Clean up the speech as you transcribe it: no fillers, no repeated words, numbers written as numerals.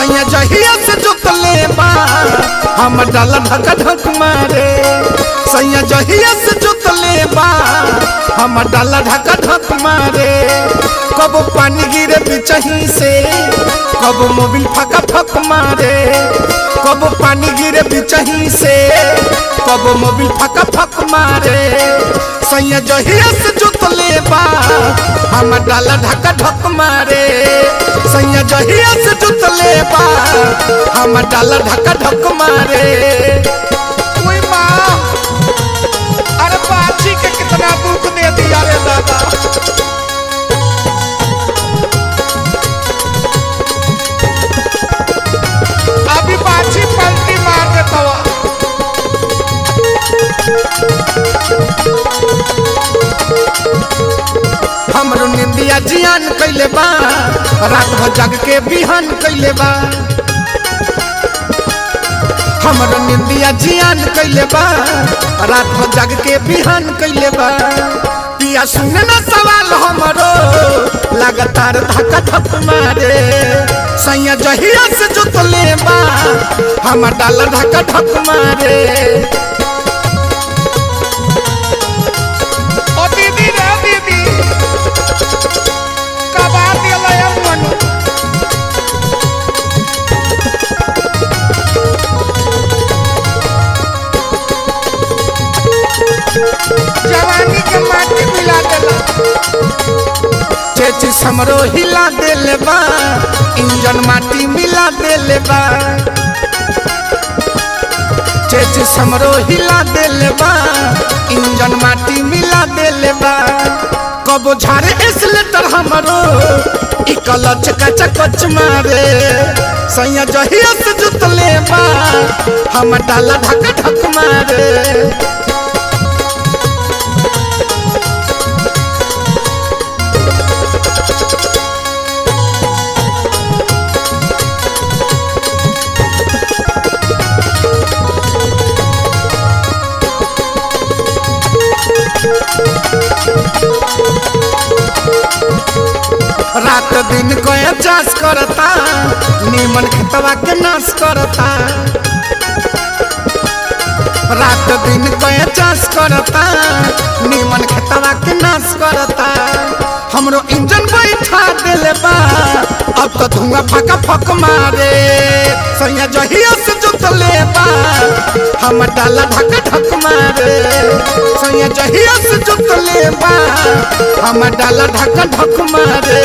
सैया जहिया से जोतले बा हम डाला ढक ढक मारे। सैया जहिया से जोतले बा हम डाला ढक ढक मारे। कब पानी गिरे बिचही से कब मोबिल फका फक मारे। कब पानी गिरे बिचही से कब मोबिल फका फक मारे। सैया जहिया से जोतले बा हम डाला ढक ढक मारे। सैया जहिया से जोतले बा हम डाला ढक ढक मारे। कोई माँ अरे बाछी के कितना दुख दे दिया रे दादा। अभी बाछी पलटी मार देता हुआ। हमरो निंदिया जियान कैले बा रात भर जग के बिहान कैले बा। हमरो निंदिया जियान कैले बा रात भर जग के बिहान कैले बा। पिया सुने ना सवाल हमरो लगातार धक्का धक मारे। सैया जहिया से जोतले बा हम डाला धक्का धक मारे। ओ दीदी रे दीदी कबा दिया मनु। जवानी के माटी मिला देला। चेची समरो हिला देले बा इंजन माटी मिला देले बा। चेची समरो हिला देले बा इंजन माटी मिला देले बा। कबो झारे एसलेटर हमरो ई कलच कच कच मारे। सैया जहिया से जुतले बा हम डाला ढक ढक मारे। रात दिन कोया चास करता नीमन खेतवा के नाश करता। रात दिन कोया चास करता नीमन खेतवा के नाश करता। हमरो इंजन बैठा देले बा अब तो धुआं फका फक मारे। सैया जहिया से जोतले बा हम डाला ढक ढक मारे। सैया जहिया से जोतले बा हम डाला ढक ढक मारे।